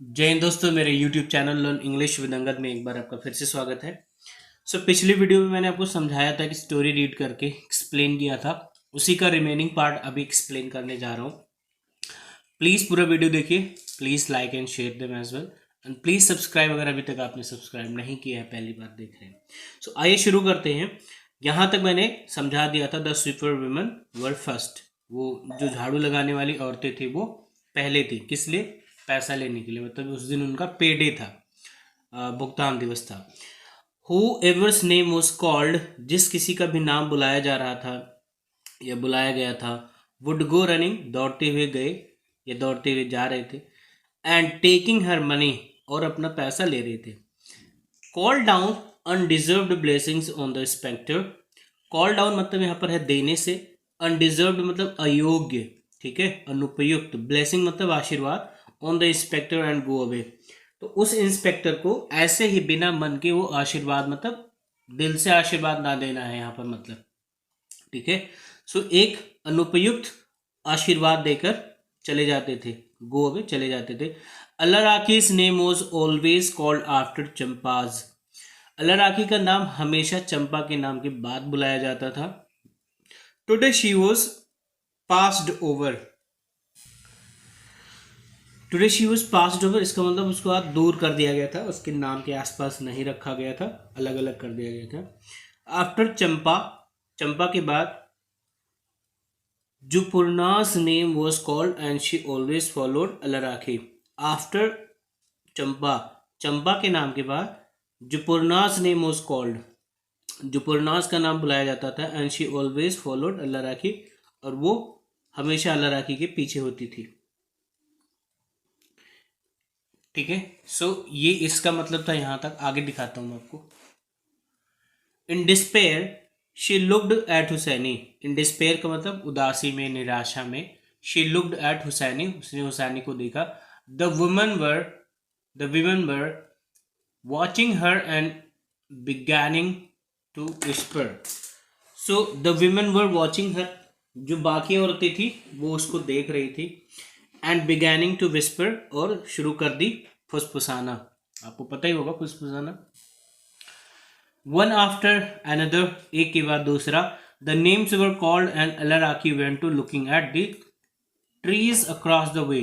जय हिंद दोस्तों, मेरे YouTube channel learn English with Angad में एक बार आपका फिर से स्वागत है। पिछली वीडियो में मैंने आपको समझाया था कि स्टोरी रीड करके एक्सप्लेन किया था, उसी का रिमेनिंग पार्ट अभी एक्सप्लेन करने जा रहा हूँ। प्लीज़ पूरा वीडियो देखिए, please like and share them as well and please subscribe अगर अभी तक आपने सब्सक्राइब नहीं किया है, पहली बार देख रहे हैं। आइए शुरू करते हैं। यहाँ तक मैंने समझा दिया था the sweeper women were first. वो जो झाड़ू लगाने वाली औरतें थी वो पहले थी, किस लिए? पैसा लेने के लिए, मतलब उस दिन उनका पे डे था, भुगतान दिवस था। Who averse name was called, जिस किसी का भी नाम बुलाया जा रहा था या बुलाया गया था, वुड गो रनिंग, दौड़ते हुए गए या दौड़ते हुए जा रहे थे, एंड टेकिंग हर मनी, और अपना पैसा ले रहे थे। Call down undeserved blessings on the spectre. Call down मतलब यहाँ पर है देने से, अनडिजर्व्ड मतलब अयोग्य, ठीक है, अनुपयुक्त, ब्लेसिंग मतलब आशीर्वाद, on the inspector and go away. तो उस इंस्पेक्टर को ऐसे ही बिना मन के वो आशीर्वाद, मतलब दिल से आशीर्वाद ना देना है यहाँ पर, मतलब ठीक है। एक अनुपयुक्त आशीर्वाद देकर चले जाते थे, गो अवे चले जाते थे। Allah Rakhi's name was always called after Champa's. Allah Rakhi का नाम हमेशा चंपा के नाम के बाद बुलाया जाता था। Today she was passed over. Today she was passed over, इसका मतलब उसको आज दूर कर दिया गया था, उसके नाम के आसपास नहीं रखा गया था, अलग अलग कर दिया गया था। आफ्टर चंपा, चंपा के बाद Jupurnas name was called and she always followed Allah Rakhi. After Champa, Champa के नाम के बाद Jupurnas name was called, Jupurnas का नाम बुलाया जाता था, and she always followed Allah Rakhi, और वो हमेशा अल्लाह राखी के पीछे होती थी, ठीक है। ये इसका मतलब था, यहां तक आगे दिखाता हूं मैं आपको। In despair she looked at Husaini. In despair का मतलब उदासी में, निराशा में। शी लुक्ड एट हुसैनी, उसने हुसैनी को देखा। The women were watching her and beginning to whisper. The women were watching her, जो बाकी औरतें थी वो उसको देख रही थी, एंड बिगैनिंग टू विस्पर, और शुरू कर दी फुसफुसाना। आपको पता ही होगा फुसफुसाना। वन आफ्टर अनदर, एक के बाद दूसरा। The names were called and Allah Rakhi went to looking at the trees across the way.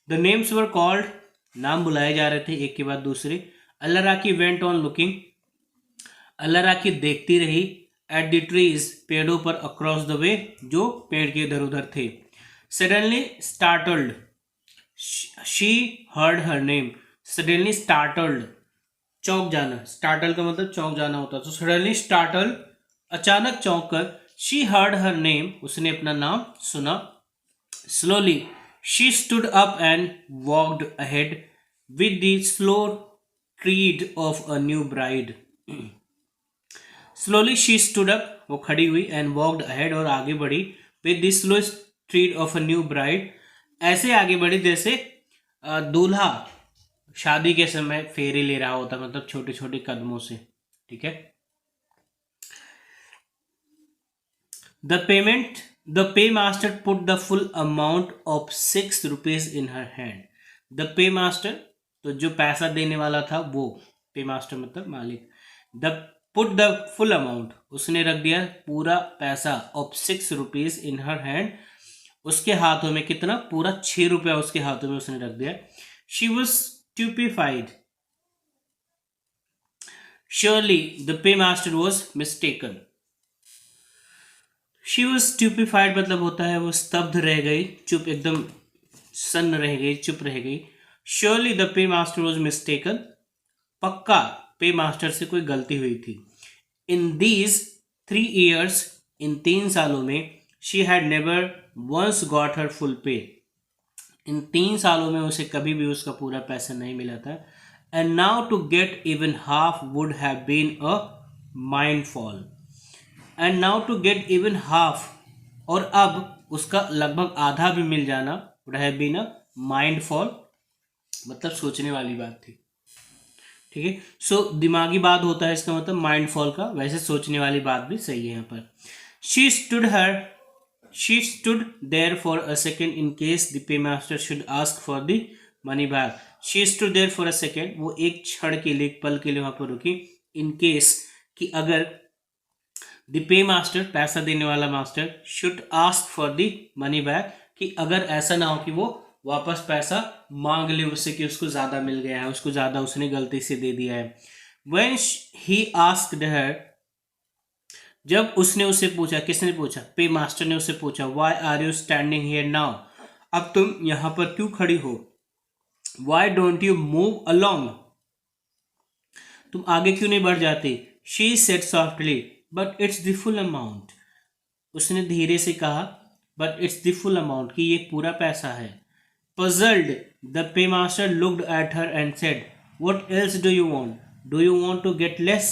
The names were called, नाम बुलाए जा रहे थे एक के बाद दूसरे। Allah Rakhi went on looking, Allah Rakhi देखती रही। एट द ट्रीज, पेड़ों पर। अक्रॉस द वे, जो पेड़ के इधर उधर थे। Suddenly startled, she heard her name. Suddenly startled, चौंक जाना। स्टार्टल का मतलब चौंक जाना होता है। तो सडनली स्टार्टल, अचानक चौंक कर। शी हर्ड हर नेम, उसने अपना नाम सुना। Slowly she stood up and walked ahead with the slow tread of a new bride. Slowly she stood up, वो खड़ी हुई, एंड वॉक्ड अहेड, और आगे बढ़ी। With the slow tread of a new bride, ऐसे आगे बढ़ी जैसे दूल्हा शादी के समय फेरे ले रहा होता, मतलब छोटे छोटे कदमों से, ठीक है। The pay master put the full amount of 6 rupees in her hand. The pay master, तो जो पैसा देने वाला था वो, पे मास्टर मतलब मालिक। The put the full amount, उसने रख दिया पूरा पैसा, of 6 rupees in her hand, उसके हाथों में। कितना? पूरा 6 रुपया उसके हाथों में उसने रख दिया। She was stupefied, surely the paymaster was mistaken। she was stupefied मतलब होता है वो स्तब्ध रह गई, चुप, एकदम सन्न रह गई, चुप रह गई। surely the paymaster was mistaken, पक्का पे मास्टर से कोई गलती हुई थी। in these 3 years, इन 3 सालों में, she had never once got her full pay, इन 3 सालों में उसे कभी भी उसका पूरा पैसा नहीं मिला था। And now to get even half would have been a windfall. And now to get even half, और अब उसका लगभग आधा भी मिल जाना, would have been a windfall, मतलब सोचने वाली बात थी, ठीक है। दिमागी बात होता है इसका मतलब माइंडफॉल का, वैसे सोचने वाली बात भी सही है यहाँ पर। She stood there for a second in case the pay master should ask for the money back. She stood there for a second. वो एक क्षण के लिए, एक पल के लिए वहां पर रुकी. In case कि अगर the paymaster, पैसा देने वाला master, should ask for the money back, कि अगर ऐसा ना हो कि वो वापस पैसा मांग ले उससे कि उसको ज्यादा मिल गया है, उसको ज्यादा उसने गलती से दे दिया है. When he asked her, जब उसने उससे पूछा, किसने पूछा? पे मास्टर ने उससे पूछा, why are you standing here now, अब तुम यहां पर क्यों खड़ी हो? Why don't you move along, तुम आगे क्यों नहीं बढ़ जाती? She said softly, but it's the full amount, उसने धीरे से कहा, but it's the full amount, कि ये पूरा पैसा है. Puzzled, the paymaster looked at her and said, what else do you want? Do you want to get less?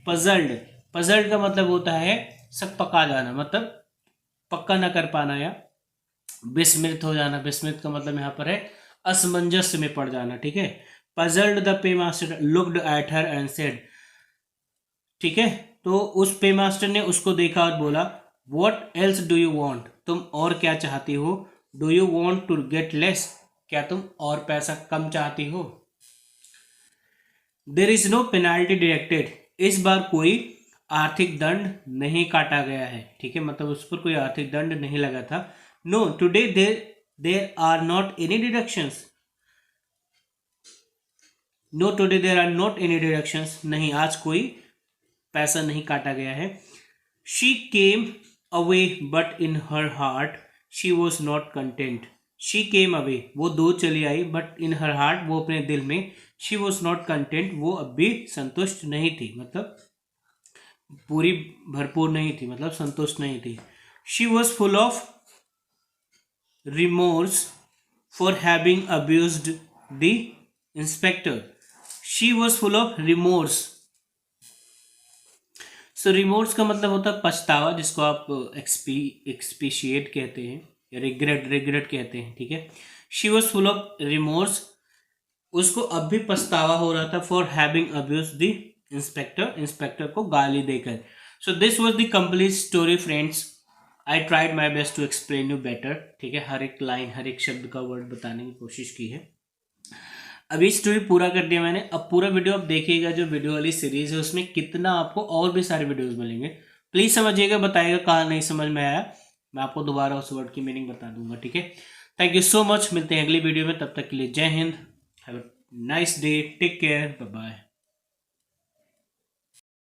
Puzzled, puzzled का मतलब होता है सब पका जाना, मतलब पक्का ना कर पाना या विस्मृत हो जाना. विस्मृत का मतलब यहाँ पर है असमंजस में पड़ जाना. ठीक है. Puzzled, the paymaster looked at her and said, ठीक है. तो उस पेमास्टर ने उसको देखा और बोला, what else do you want, तुम और क्या चाहती हो? Do you want to get less, क्या तुम और पैसा कम चाहती हो? There is no penalty directed, इस बार कोई आर्थिक दंड नहीं काटा गया है. ठीक है, मतलब उस पर कोई आर्थिक दंड नहीं लगा था. No, today there are not any deductions. No, today there are not any deductions, नहीं आज कोई पैसा नहीं काटा गया है. She came away, but in her heart she was not content. She came away, वो दूर चली आई, but in her heart, वो अपने दिल में, she was not content, वो अब भी संतुष्ट नहीं थी, मतलब पूरी भरपूर नहीं थी, मतलब संतुष्ट नहीं थी. She was full of remorse for having abused the inspector. She was full of remorse. So remorse का मतलब होता है पछतावा, जिसको आप एक्सपीशिएट कहते हैं या रिग्रेट कहते हैं. ठीक है. She was full of remorse, उसको अब भी पछतावा हो रहा था, for having abuse the inspector को गाली देकर. So this was the complete story friends. I tried my best to explain you better. ठीक है, हर एक लाइन, हर एक शब्द का वर्ड बताने की कोशिश की है. अभी स्टोरी पूरा कर दिया मैंने. अब पूरा वीडियो आप देखिएगा, जो वीडियो वाली सीरीज है उसमें कितना आपको और भी सारे वीडियोस मिलेंगे. प्लीज समझिएगा, बताइएगा कहाँ नहीं समझ में आया, मैं आपको दोबारा उस वर्ड की मीनिंग बता दूंगा. ठीक है. थैंक यू सो मच, मिलते हैं अगली वीडियो में. तब तक के लिए जय हिंद, have a nice day, take care, bye bye.